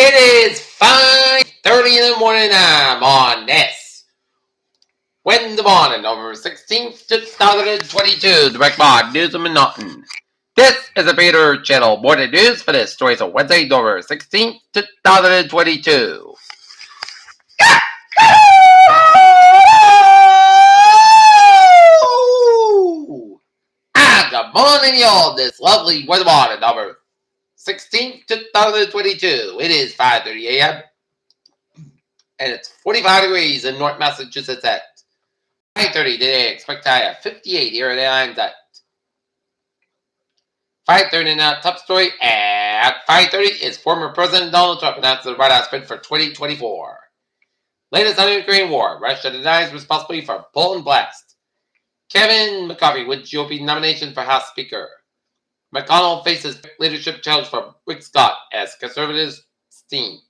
It is 5:30 in the morning. I'm on this Wednesday morning, November 16th, 2022. Direct mod news of Minotton. This is a Peter Channel morning news for this story of Wednesday, November 16th, 2022. Good morning, y'all. This lovely weather morning, November 16th, 2022. It is 5:30 a.m. and it's 45 degrees in North Massachusetts at 5:30 today. Expect high of 58 here at Airlines at 5:30 now. Top story at 5:30 is former President Donald Trump announced the White House bid for 2024. Latest on the Ukraine war. Russia denies responsibility for Poland blast. Kevin McCarthy wins GOP nomination for House Speaker. McConnell faces leadership challenge from Rick Scott as conservatives steam.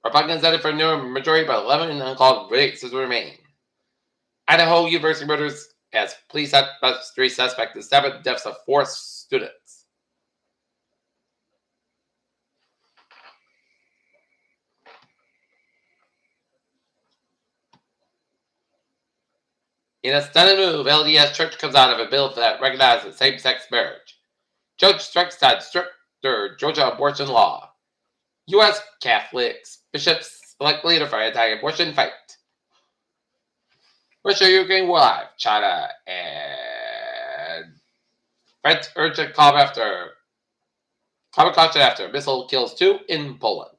Republicans headed for a new majority, but 11 uncalled races remain. Idaho University murders as police bust 3 suspects in 7 deaths of 4 students. In a stunning move, LDS Church comes out of a bill that recognizes same-sex marriage. Judge strikes down stricter Georgia abortion law. U.S. Catholics bishops elect leader for anti-abortion fight. Russia-Ukraine war live. China and France urge a calm caution after missile kills 2 in Poland.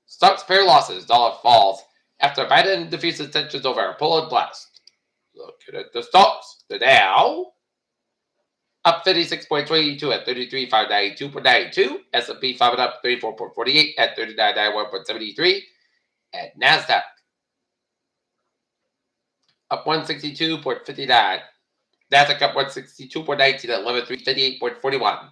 Stocks pair losses. Dollar falls after Biden defeats tensions over Poland blast. Looking at the stocks. The Dow up 56.22 at 33,592.92. S&P 500 up 34.48 at 3991.73. At NASDAQ up 162.59. NASDAQ up 162.19 at 11,358.41.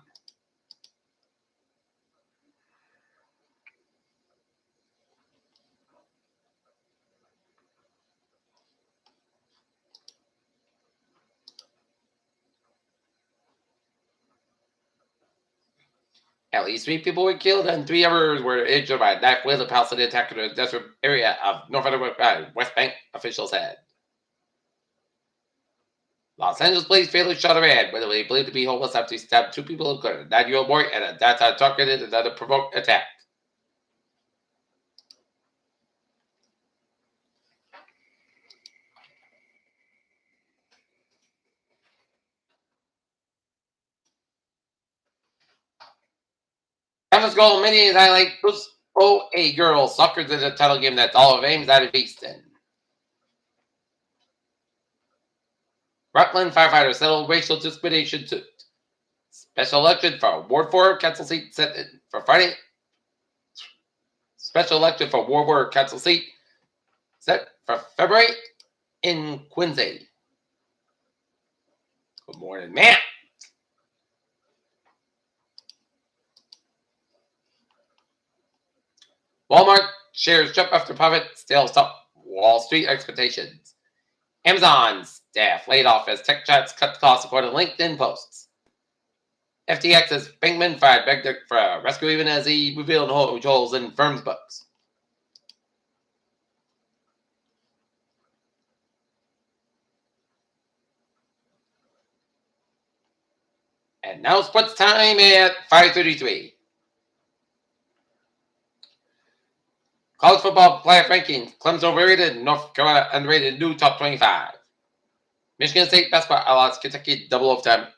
At least 3 people were killed and 3 others were injured by a knife with a Palestinian attack in the desert area of northern West Bank, officials said. Los Angeles police fatally shot a man when they believed to be homeless after he stabbed 2 people, including a 9-year-old boy, and a downtown targeted another provoked attack. Campus goal many highlight a girl soccer is a title game that's all of aims at Easton. Rockland firefighters settled racial discrimination suit. Special election for Ward 4 council seat set for Friday. Special election for Ward 4 council seat set for February in Quincy. Good morning, Matt. Walmart shares jump after profit still top Wall Street expectations. Amazon staff laid off as tech giants cut costs according to LinkedIn posts. FTX's Bankman fired Begdick for a rescue even as he revealed holes in firm's books. And now sports time at 5:33. College football playoff rankings. Clemson overrated. North Carolina underrated. New top 25. Michigan State basketball outlaws Kentucky double overtime,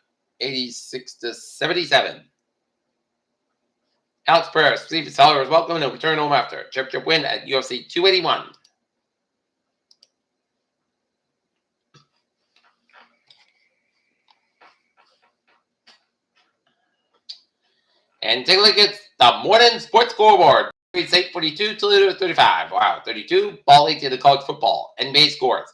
86-77. Alex Perez, Steve Sauer is welcome and return home after championship win at UFC 281. And take a look at the morning sports scoreboard. State 42, Toledo 35. Wow, 32. Ball 8 in the college football. NBA scores.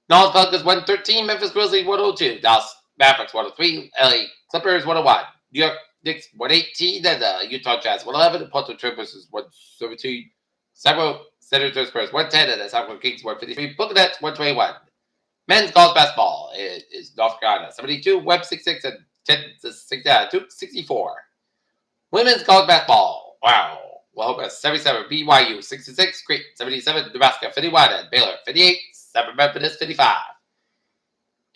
Dallas Pelicans 113, Memphis Grizzlies 102, Dallas Mavericks 103, LA Clippers 101, New York Knicks 118, and the Utah Jazz 111, and Portland Trailblazers 172, Sacramento Senators Spurs 110, and the Sacramento Kings 153, Brooklyn Nets 121. Men's college basketball is North Carolina 72, Webb 66, and Duke 64. Women's college basketball. Wow. Well, 77, BYU 66, Creighton 77, Nebraska 51, and Baylor 58, Seven Methodist 55.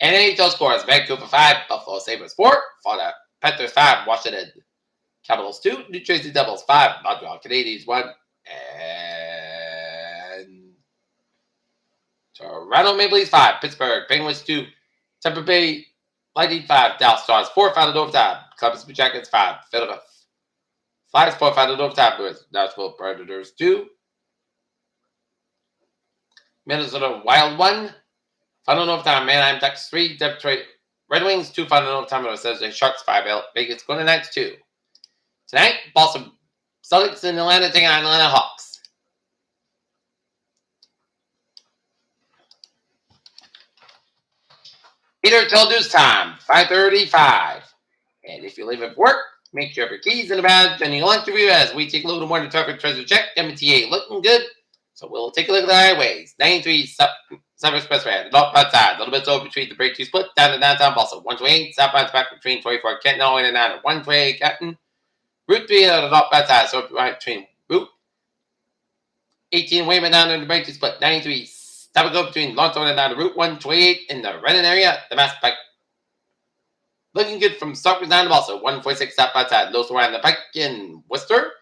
NHL scores: Vancouver 5, Buffalo Sabres 4, Florida Panthers 5, Washington Capitals 2, New Jersey Devils 5, Montreal Canadiens 1, and Toronto Maple Leafs 5, Pittsburgh Penguins 2, Tampa Bay Lightning 5, Dallas Stars 4, final overtime, Columbus Blue Jackets 5, Philadelphia Flyers 4, final overtime, Nashville Predators 2, Minnesota Wild 1, final overtime, Anaheim Ducks 3, Detroit Red Wings 2, final overtime, Los Angeles Sharks 5, Vegas Golden Knights 2. Tonight, Boston Celtics in Atlanta taking on Atlanta Hawks. Peter till news time, 5:35. And if you leave at work, make sure your keys in the badge and you'll interview as we take a little more to target treasure check. MTA looking good. So we'll take a look at the highways. 93 Summer Expressway, north outside, a little bit over between the breakthrough split, down to downtown Boston. 128, southbound back between 24 Kenton, all the way to 9 at 128 Kenton. Route 3 on the north outside, so right between Route 18 Wayman down to the breakthrough split. 93, stop and go between Longthorn and down to Route 128 in the Redden area. The Mass Pike looking good from Stockbridge down to Boston. 146 stop outside, Los around the Pike in Worcester.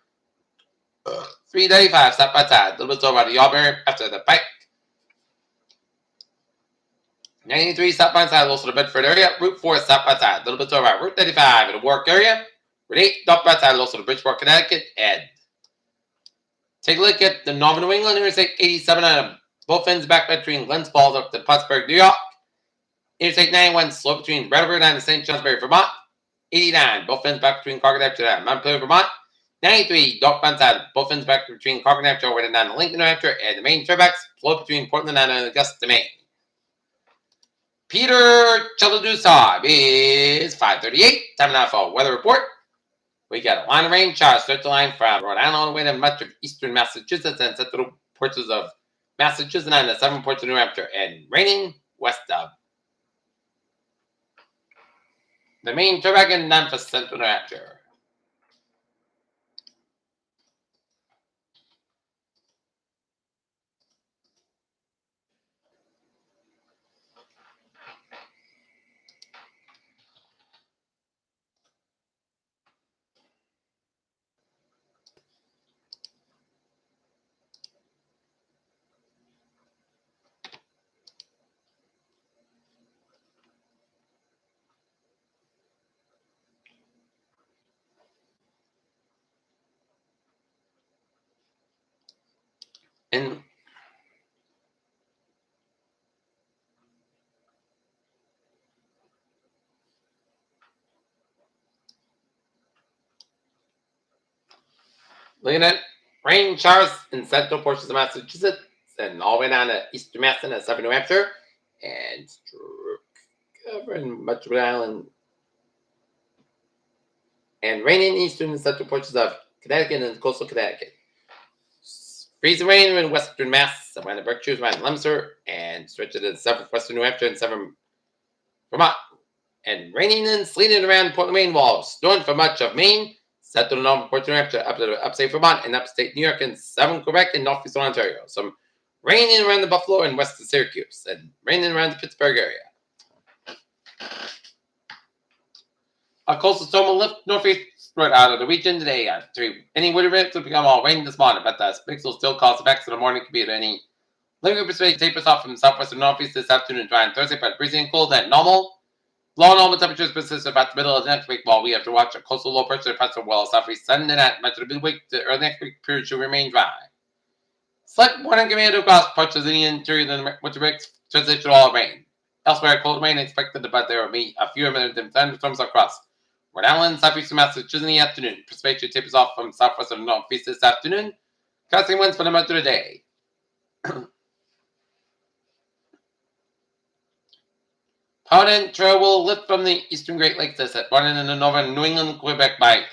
395 stop outside, a little bit over the Yawberry after the Pike. 93 stop outside, also the Bedford area. Route 4 stop outside, a little bit over Route 35 in the Warwick area. Route 8 stop outside, also the Bridgeport, Connecticut. And take a look at the Northern New England Interstate 87 on both ends back between Glens Falls up to Plattsburgh, New York. Interstate 91 slope between Brattleboro and St. Johnsbury, Vermont. 89 both ends back between Carcassonne and Montpelier, Vermont. 93 northbound side both ends back between Carcassonne and down to Lincoln, New Hampshire. And the main turbacks slope between Portland and Augusta, Maine. Peter Chaladu's time is 5:38. Time now for a weather report. We got a line of rain showers start the line from Rhode Island all the way to much of eastern Massachusetts and central portions of Massachusetts and the southern ports of New Hampshire, and raining west of the main turback and none for central New Hampshire. And looking at rain showers in central portions of Massachusetts and all the way down to eastern Massachusetts and southern New Hampshire, and covering much of Rhode Island, and raining in eastern and central portions of Connecticut and coastal Connecticut. Freezing rain in western Mass, around the Berkshires, around Leominster, and stretching to southwestern New Hampshire and southern Vermont. And raining and sleeting around Portland, Maine walls. Snowing for much of Maine, central and northern ports of New Hampshire, up to upstate Vermont, and upstate New York, and southern Quebec, and northeastern Ontario. Some raining around the Buffalo and west of Syracuse, and raining around the Pittsburgh area. A coastal storm will lift northeast spread out of the region today. Any winter events will become all rain this morning, but the mix will still cause effects in the morning. Could be at any lingering precipitation tapers off from southwest and northeast this afternoon, dry on Thursday, but freezing and cold at normal. Low normal temperatures persist about the middle of next week, while we have to watch a coastal low pressure pass over well southeast Sunday night. Much of the midweek to early next week period should remain dry. Slight morning command across parts of the interior of the winter mix, transition to all rain. Elsewhere, cold rain expected, but there will be a few intermittent thunderstorms across Rhode Island, southeastern Massachusetts in the afternoon. Precipitation tapers off from southwest and northeast this afternoon. Gusting winds for the month of the day. Powder trail will lift from the eastern Great Lakes this morning in the northern New England, Quebec by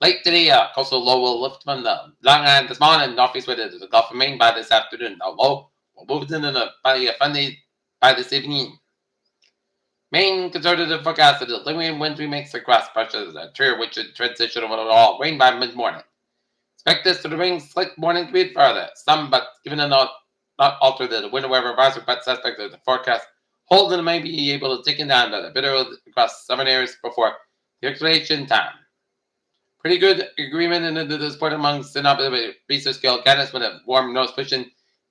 late today. Coastal low will lift from the Long Island this morning, northeast way to the Gulf of Maine by this afternoon. The low will move into the by this evening. Main conservative forecast of the lingering wintry mix across pressures a true which should transition over it all. Rain by mid-morning. Expect this to remain slick morning commute further. Some, but given a not alter the winter weather advisory, but suspect of the forecast, Holden may be able to take it down by the bitter across 7 areas before the expiration time. Pretty good agreement into this point among synoptic research scale guidance with a warm nose pushing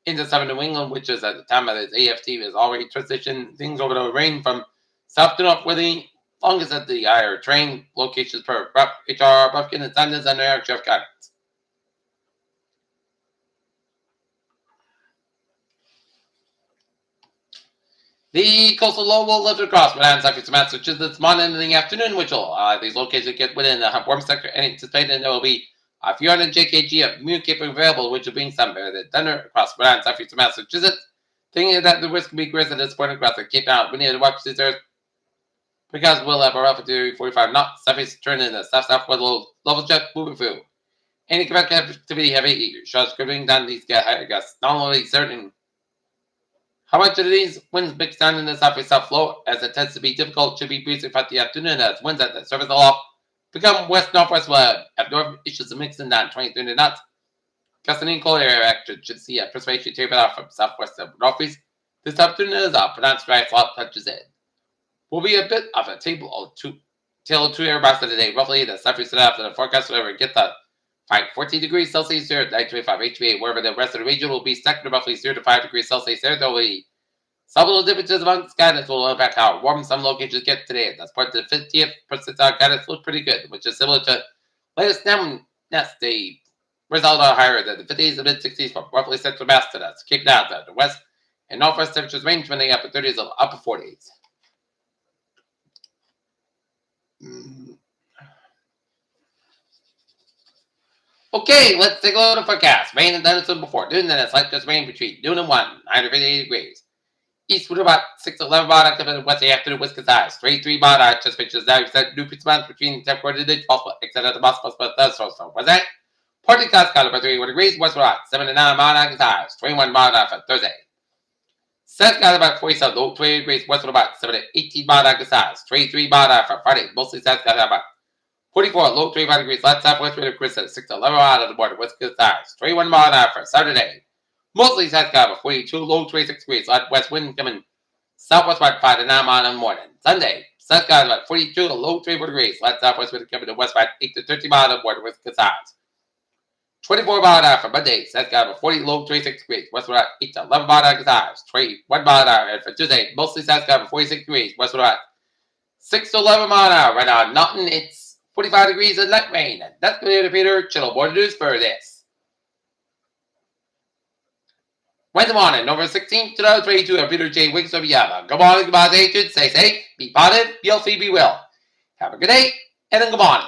into southern New England, which is at the time of this AFT is already transitioned things over to rain from south to north with the longest at the higher train locations per HR Buffkin and Sanders and Eric Jeff guidance. The coastal low will lift across Manhattan, Southeast Massachusetts this morning in the afternoon, which will these locations get within the warm sector and anticipated there will be a few hundred JKG of immune capable available, which will bring some the thunder across Manhattan, Southeast Massachusetts. Thinking that the risk will be greater at this point across the Cape Town, we need to watch this earth because we'll have a rough to 45 knots, southeast turn in the south-southwest level jet moving through. Any convective activity heavy shots scribbling down these gusts, not only certain. How much of these winds mix down in the southeast south flow, as it tends to be difficult, should be breezy throughout the afternoon as winds at the surface aloft become west-northwest have north issues of mixing down 20-30 knots. Gusting in cold area action should see a precipitation taper off from southwest to northeast. This afternoon is a pronounced dry slot touches in. Will be a bit of a tale of two aircraft of the day. Roughly the southeast after the forecast will ever get the 14 degrees Celsius here at 925 HVA, wherever the rest of the region will be stuck to roughly 0 to 5 degrees Celsius there. There will be some little differences among guidance will impact how warm some locations get today. That's part of the 50th percentile guidance looks pretty good, which is similar to latest nest. The result are higher than the 50s and mid 60s from roughly central mass to that's Cape Town to the west and northwest temperatures range from the upper 30s to upper 40s. Okay, let's take a look at the forecast. Rain and thunderstorm before noon, then it's like just rain between noon and 1, 958 degrees. East wind about 6 to 11 baud active in west afternoon, Wisconsin size. 3 baud just pictures now set new months between temporary digits, possible except at the possible thunderstorm. Was that? Partly clouds color 31 degrees, west wind 7 to 9 baud size. 21 baud for Thursday. South got about 47 low 20 degrees, west wind about 7 to 18 baud size. 23 baud for Friday, mostly south got about 44 low 35 degrees, left southwest wind of Chris at 6 to 11 baud on the border, west good size. 21 baud for Saturday. Mostly south got about 42 low 26 degrees, left west wind coming southwest about 5 to 9 miles in the morning. Sunday, south got about 42 low 34 degrees, left southwest wind coming to west about 8 to 13 miles on the border, west good size. 24 baud for Monday, south got about 40 low 26 degrees, west about 8 to 11 baud size. 21 baud and for Tuesday, mostly south got about 46 degrees, west about 6 to 11 miles an hour. Right now, nothing, it's 45 degrees and light rain. And that's going to be Peter Channel Border News for this. Wednesday morning, November 16th, 2022, I'm Peter J. Wiggins of Yama. Good morning, goodbye, stay safe, be positive, be healthy, be well. Have a good day, and then good morning.